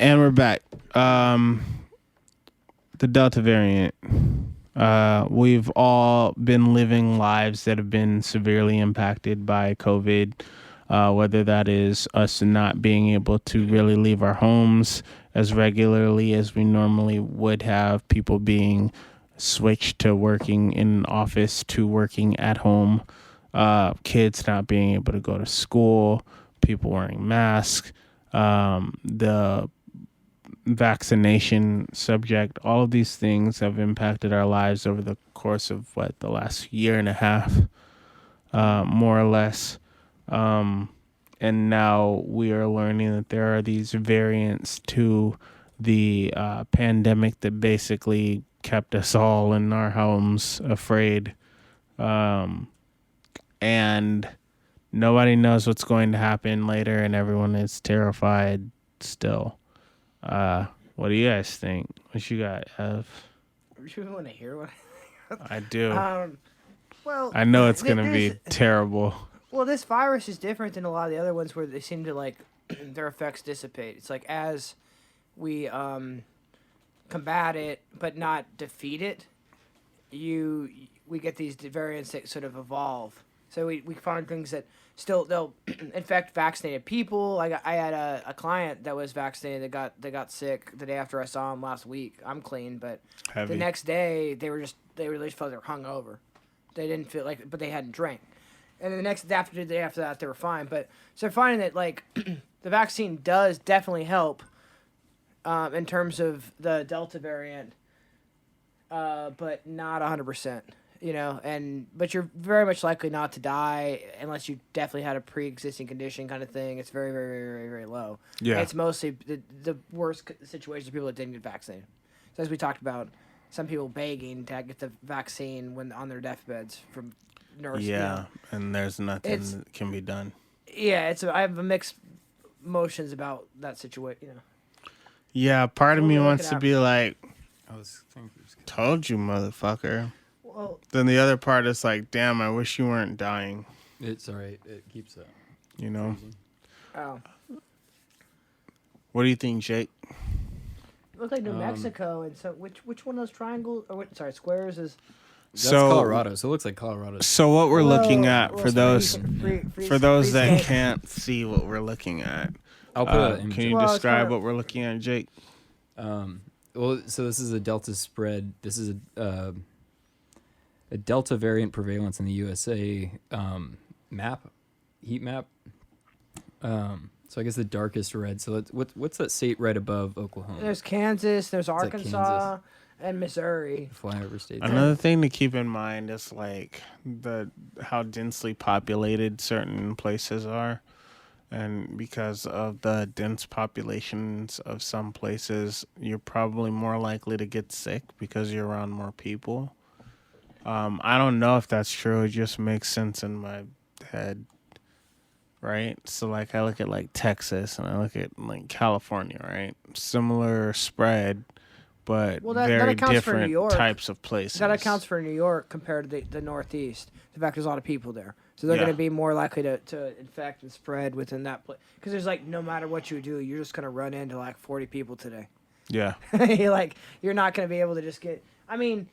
And we're back. The Delta variant. We've all been living lives that have been severely impacted by COVID, whether that is us not being able to really leave our homes as regularly as we normally would have, people being switched to working in an office to working at home, kids not being able to go to school, people wearing masks, the vaccination subject. All of these things have impacted our lives over the course of the last year and a half, more or less. And now we are learning that there are these variants to the pandemic that basically kept us all in our homes afraid. And nobody knows what's going to happen later, and everyone is terrified still. What do you guys think? What you got, Ev? You want to hear what I do. Well, I know it's going to be terrible. Well, this virus is different than a lot of the other ones where they seem to, their effects dissipate. It's like as we combat it but not defeat it, we get these variants that sort of evolve. So we find things that still they'll infect vaccinated people. I had a client that was vaccinated that got sick the day after I saw him last week. I'm clean, but the next day they really just felt they were hungover. They didn't feel like, but they hadn't drank. And then the day after that they were fine. But so they're finding that the vaccine does definitely help in terms of the Delta variant, but not 100%. But you're very much likely not to die unless you definitely had a pre-existing condition kind of thing. It's very, very, very, very, very low. Yeah. And it's mostly the worst situations of people that didn't get vaccinated. So as we talked about, some people begging to get the vaccine when on their deathbeds from nurses. Yeah, and there's nothing that can be done. Yeah, I have mixed emotions about that situation. Yeah, part of me wants to be like, told you, motherfucker. Well, then the other part is like, damn, I wish you weren't dying. It's all right. It keeps up. Oh. What do you think, Jake? It looks like New Mexico, and so which one of those triangles squares is? That's Colorado, so it looks like Colorado. So what we're looking at for those that can't see what we're looking at, I'll put can you describe what we're looking at, Jake? So this is a Delta spread. This is a Delta variant prevalence in the USA heat map. So I guess the darkest red. So what's that state right above Oklahoma? There's Kansas, there's Arkansas, and Missouri. Flyover states. Another thing to keep in mind is how densely populated certain places are. And because of the dense populations of some places, you're probably more likely to get sick because you're around more people. I don't know if that's true. It just makes sense in my head, right? So, I look at Texas and I look at California, right? Similar spread, but very different types of places. That accounts for New York compared to the Northeast. The fact there's a lot of people there. So they're going to be more likely to infect and spread within that place. Because there's no matter what you do, you're just going to run into 40 people today. Yeah. You're not going to be able to just get... I mean...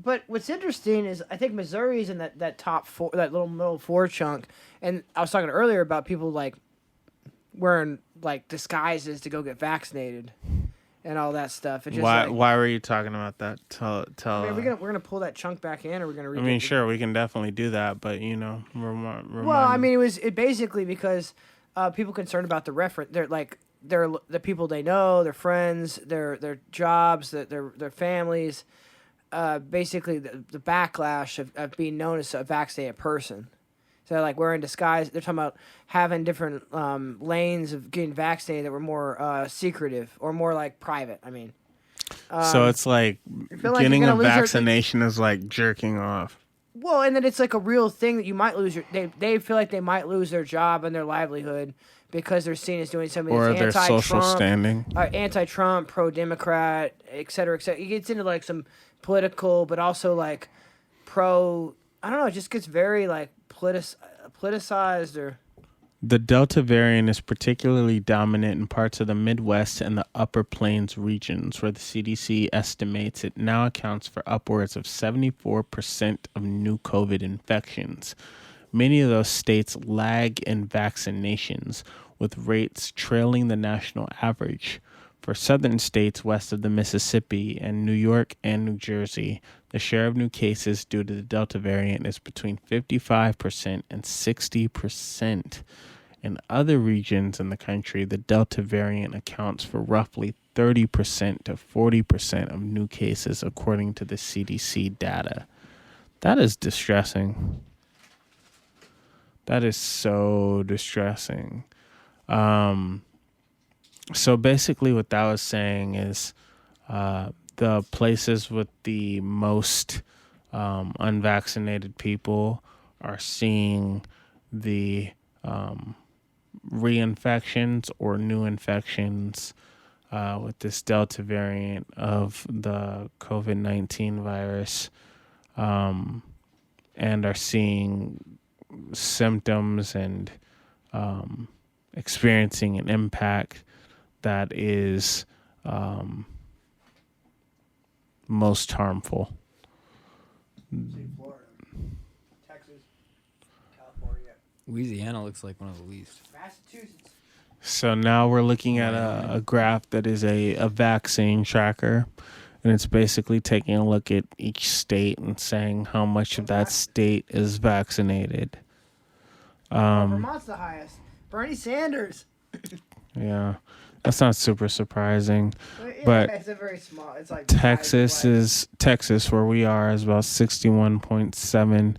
But what's interesting is I think Missouri's in that top four, that little middle four chunk. And I was talking earlier about people wearing disguises to go get vaccinated and all that stuff. It's just why were you talking about that? Tell. I mean, we're gonna pull that chunk back in, or we're gonna. Sure, we can definitely do that, but remind. Well, I mean, it basically because people concerned about the reference. They're the people they know, their friends, their jobs, their families. Basically the backlash of being known as a vaccinated person. So wearing disguise, they're talking about having different lanes of getting vaccinated that were more secretive or more private. I mean, so it's getting a vaccination is like jerking off. Well, and then it's a real thing that you might lose they feel like they might lose their job and their livelihood because they're seen as doing something that's their social standing, anti-Trump, pro-Democrat, et cetera, et cetera. It gets into some political, but also pro. I don't know. It just gets very politicized or. The Delta variant is particularly dominant in parts of the Midwest and the Upper Plains regions, where the CDC estimates it now accounts for upwards of 74% of new COVID infections. Many of those states lag in vaccinations, with rates trailing the national average. For southern states west of the Mississippi and New York and New Jersey, the share of new cases due to the Delta variant is between 55% and 60%. In other regions in the country, the Delta variant accounts for roughly 30% to 40% of new cases, according to the CDC data. That is distressing. That is so distressing. So basically what that was saying is the places with the most unvaccinated people are seeing the reinfections or new infections with this Delta variant of the COVID-19 virus, and are seeing symptoms and experiencing an impact that is most harmful. Florida, Texas, California, Louisiana looks like one of the least. Massachusetts. So now we're looking at a graph that is a vaccine tracker, and it's basically taking a look at each state and saying how much of that state is vaccinated. Vermont's the highest. Bernie Sanders. Yeah, that's not super surprising. Yeah, But it's a very small. It's like Texas, where we are, is about 61.7.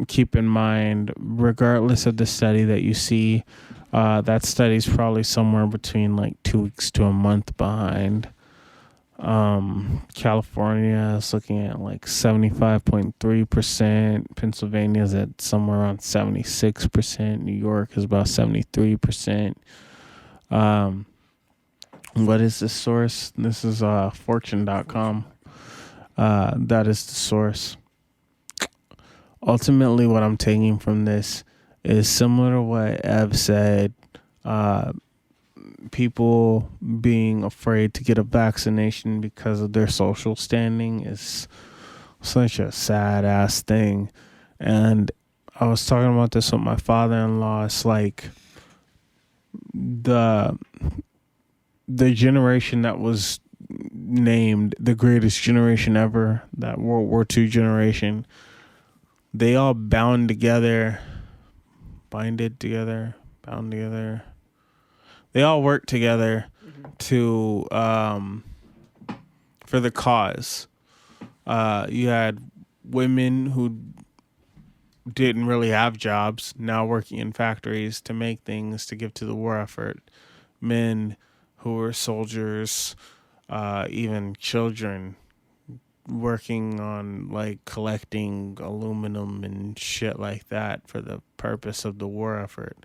Keep in mind, regardless of the study that you see, that study's probably somewhere between like 2 weeks to a month behind. California is looking at like 75.3%. Pennsylvania is at somewhere around 76%. New York is about 73%. What is this source? This is fortune.com. That is the source. Ultimately, what I'm taking from this is similar to what Ev said. People being afraid to get a vaccination because of their social standing is such a sad ass thing. And I was talking about this with my father-in-law. It's like the generation that was named the greatest generation ever, that World War II generation, they all bound together. They all worked together to for the cause. You had women who didn't really have jobs now working in factories to make things to give to the war effort. Men who were soldiers, even children working on like collecting aluminum and shit like that for the purpose of the war effort.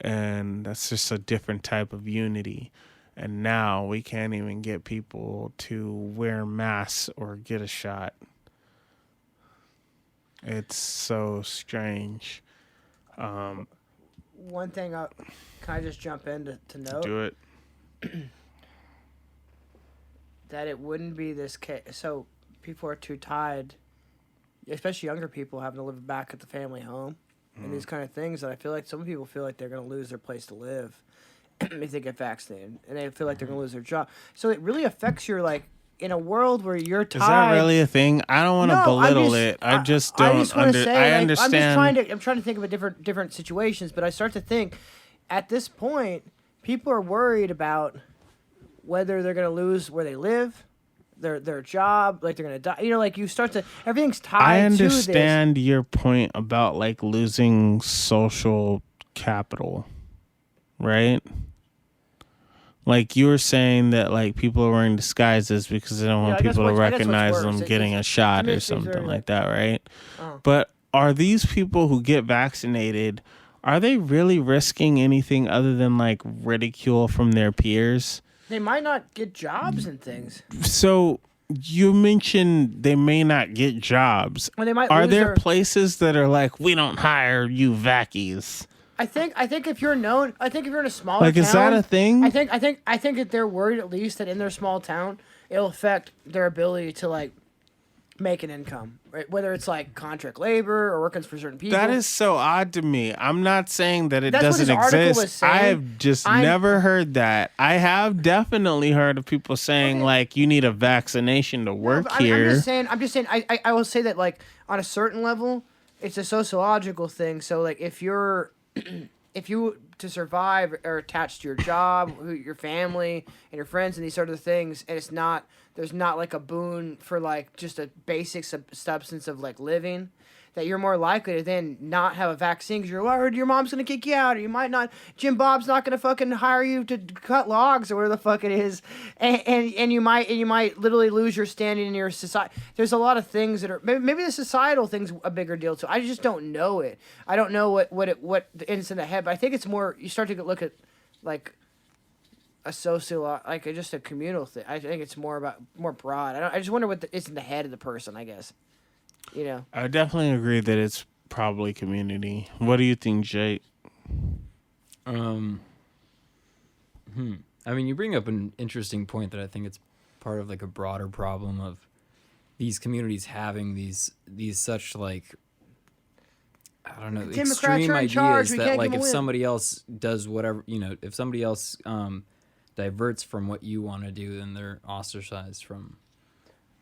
And that's just a different type of unity. And now we can't even get people to wear masks or get a shot. It's so strange. One thing, can I just jump in to note? Do it. That it wouldn't be this case. So people are too tied, especially younger people, having to live back at the family home. And these kind of things that I feel like some people feel like they're going to lose their place to live if they get vaccinated, and they feel like they're going to lose their job. So it really affects your, like, in a world where you're tied. Is that really a thing? I don't want to belittle it. I just don't understand. I understand. I'm trying to think of a different situations, but I start to think at this point, people are worried about whether they're going to lose where they live, their job, like they're gonna die. You know, like you start to, everything's tied. I understand your point about like losing social capital, right? Like you were saying that like people are wearing disguises because they don't want people to recognize them getting a shot or something like that, right? But are these people who get vaccinated, are they really risking anything other than like ridicule from their peers? They might not get jobs and things. So you mentioned they may not get jobs. Or they might are there places that are like, we don't hire you vackies? I think if you're known, I think if you're in a smaller Like, town, is that a thing? I think that they're worried at least that in their small town it'll affect their ability to like make an income, right? Whether it's like contract labor or working for certain people. That is so odd to me. I'm not saying that it That's what doesn't this article was exist. saying. I've just never heard that. I have definitely heard of people saying like you need a vaccination to work here. I'm just saying. I will say that like on a certain level, it's a sociological thing. So like if you're if you to survive are attached to your job, your family, and your friends, and these sort of things, and there's not like a boon for like just a basic substance of like living, that you're more likely to then not have a vaccine because you're worried your mom's gonna kick you out, or you might not. Jim Bob's not gonna fucking hire you to cut logs or whatever the fuck it is, and you might literally lose your standing in your society. There's a lot of things that are maybe the societal thing's a bigger deal too. I just don't know it. I don't know what is in the head, but I think it's more you start to look at like a like just a communal thing. I think it's more broad. I just wonder what is in the head of the person, I guess. You know, I definitely agree that it's probably community. What do you think, Jake? I mean, you bring up an interesting point that I think it's part of like a broader problem of these communities having these such like, I don't know, extreme ideas that like if somebody else does whatever, you know, if somebody else diverts from what you want to do, then they're ostracized from.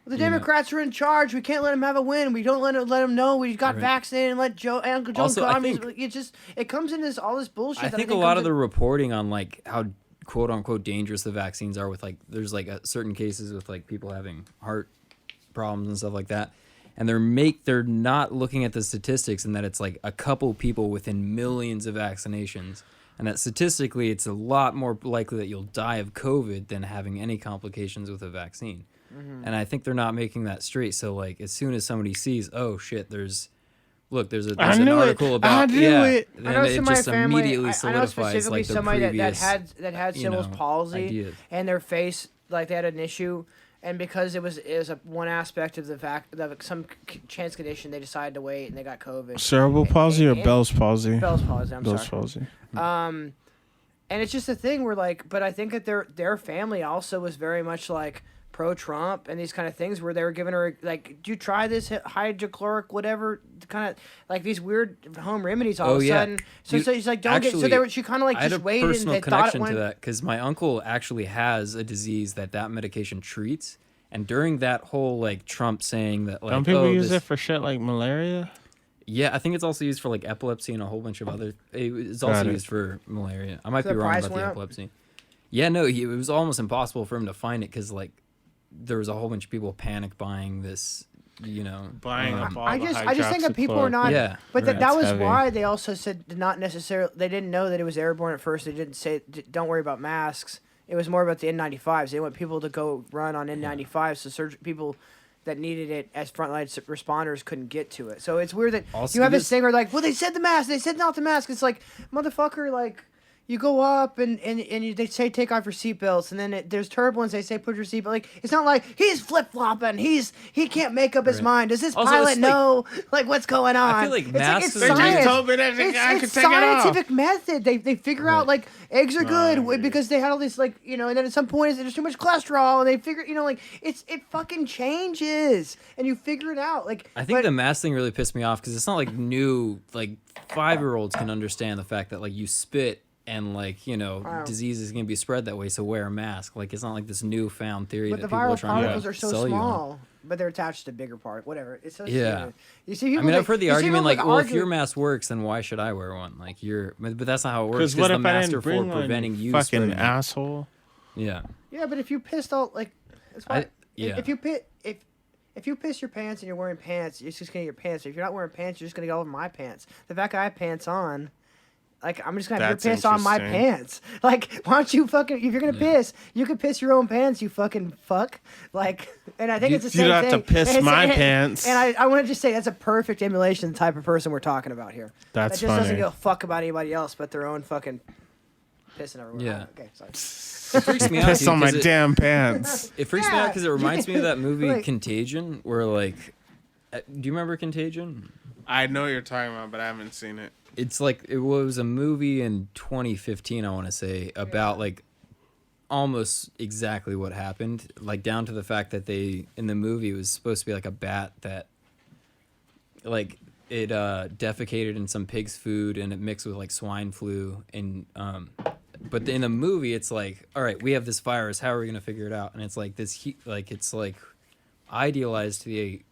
The Democrats are in charge. We can't let them have a win. We don't let them know we got Right. vaccinated and let Uncle Joe Also, come. It comes into all this bullshit. I think a lot of the reporting on like how quote unquote dangerous the vaccines are with like there's like certain cases with like people having heart problems and stuff like that, and they're not looking at the statistics and that it's like a couple people within millions of vaccinations, and that statistically it's a lot more likely that you'll die of COVID than having any complications with a vaccine. Mm-hmm. And I think they're not making that straight. So like as soon as somebody sees, oh shit, there's an article about it. Then it just immediately solidifies like the somebody previous that had cerebral palsy ideas. and their face like they had an issue, and because it was one aspect of the fact that some chance condition, they decided to wait and they got COVID. Cerebral palsy or Bell's palsy? Bell's palsy. Bell's palsy. And it's just a thing where like, but I think that their family also was very much like pro-Trump and these kind of things where they were giving her like, do you try this hydrochloric whatever kind of like these weird home remedies all of a sudden. So she's like, don't get. So she kind of like just waited. I had a personal connection to that because my uncle actually has a disease that medication treats, and during that whole like Trump saying that like, don't people use it for shit like malaria? Yeah, I think it's also used for like epilepsy and a whole bunch of other. It's also used for malaria. I might be wrong about the epilepsy. Yeah, no, it was almost impossible for him to find it because like there was a whole bunch of people panic buying this, you know. Buying up all I just think that people are not. Yeah, but that was heavy. Why they also said not necessarily. They didn't know that it was airborne at first. They didn't say don't worry about masks. It was more about the N95s. They want people to go run on N95s, so people that needed it as frontline responders couldn't get to it. So it's weird that also, you have this thing where like, well, they said the mask. They said not the mask. It's like, motherfucker, like, you go up and they say take off your seatbelts, and then there's turbulence. They say put your seatbelt. Like, it's not like he's flip flopping. He can't make up his mind. Does this also, pilot know like what's going on? I feel like masks. They just told me that I could take it off. Scientific method. They figure out like eggs are good because they had all this like and then at some point there's too much cholesterol, and they figure like it fucking changes, and you figure it out. Like I think the mask thing really pissed me off because it's not like new. Like 5-year-olds can understand the fact that like you spit. And like disease is gonna be spread that way, so wear a mask. Like it's not like this newfound theory that people are trying to sell you on. But the viral particles are so small, but they're attached to bigger part. Whatever. It's so stupid. You see, people I've heard the argument like, well, if your mask works, then why should I wear one? Like but that's not how it works. Because the masks are for preventing you fucking spreading asshole. Yeah. Yeah, but if you pissed all like, that's why. Yeah. If you piss your pants and you're wearing pants, you're just gonna get your pants. If you're not wearing pants, you're just gonna get all over my pants. The fact I have pants on. Like, I'm just gonna have your piss on my pants. Like, why don't you fucking... If you're gonna piss, you can piss your own pants, you fucking fuck. Like, and I think it's the same thing. You don't have to piss my pants. And I want to just say that's a perfect emulation of the type of person we're talking about here. That's that just doesn't give a fuck about anybody else but their own fucking pissing everywhere. Yeah. Okay, sorry. It freaks me out. Piss on my damn pants. It freaks me out because it reminds me of that movie Contagion, where like... do you remember Contagion? I know what you're talking about, but I haven't seen it. It's like it was a movie in 2015, I want to say, about like almost exactly what happened, like down to the fact that they in the movie it was supposed to be like a bat that like it defecated in some pig's food and it mixed with like swine flu and but in the movie it's like, all right, we have this virus, how are we going to figure it out? And it's like this like it's like idealized to the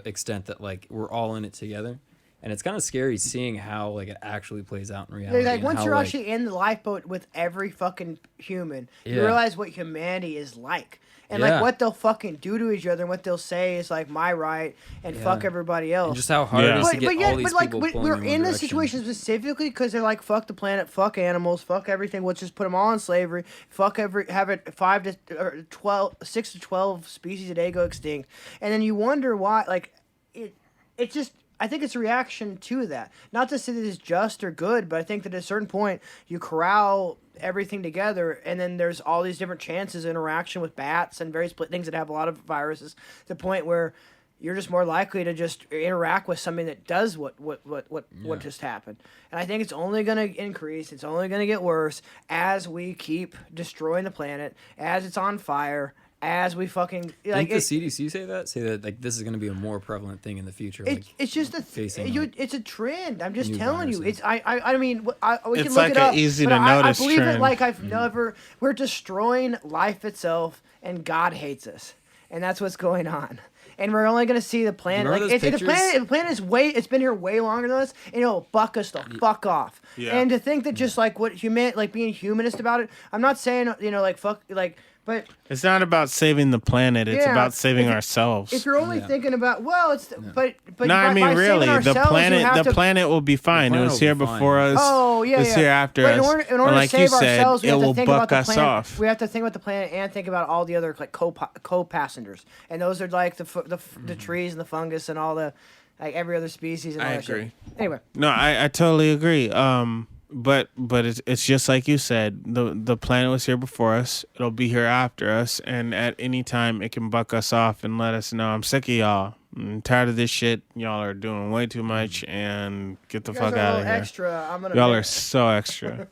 extent that like we're all in it together. And it's kind of scary seeing how like it actually plays out in reality. Like once how, you're like, actually in the lifeboat with every fucking human, you Yeah. realize what humanity is like. And Yeah. like what they'll fucking do to each other and what they'll say is like my right and fuck everybody else. and just how hard it is to get all these people pulling we're in in one this direction. situation specifically because they're like fuck the planet, fuck animals, fuck everything. Let's just put them all in slavery. Fuck have it 6 to 12 species a day go extinct, and then you wonder why. Like it's just. I think it's a reaction to that. Not to say that it's just or good, but I think that at a certain point you corral everything together, and then there's all these different chances of interaction with bats and various things that have a lot of viruses. To the point where you're just more likely to just interact with something that does what just happened. And I think it's only going to increase. It's only going to get worse as we keep destroying the planet, as it's on fire. As we fucking like, Didn't the CDC say that like this is going to be a more prevalent thing in the future? It's just it's a trend. I'm just telling you. viruses. I mean we It's can look like it an up. easy but to I notice believe it trend. like I've never. We're destroying life itself, and God hates us, and that's what's going on. And we're only gonna see the planet. Remember Like those the planet is it's been here way longer than us, and it'll buck us the fuck off. Yeah. And to think that just like like being humanist about it. I'm not saying like fuck like. But It's not about saving the planet. It's Yeah, about saving if you- ourselves. if you're only thinking about but No, I mean by saving really, the ourselves, you have to- planet will be fine. It planet was will here be fine. before us. Oh yeah, It's yeah. here after But us. in order And to like save you said, ourselves, we it have to will think about buck the us planet. off. We have to think about the planet and think about all the other like co-passengers, and those are like the trees and the fungus and all the like every other species. And all I that agree. Shit. Anyway, No, I totally agree. But it's just like you said. The planet was here before us. It'll be here after us, and at any time it can buck us off and let us know I'm sick of y'all. I'm tired of this shit. Y'all are doing way too much, and get the you guys fuck are a out little of here. extra. I'm gonna. Y'all are so extra.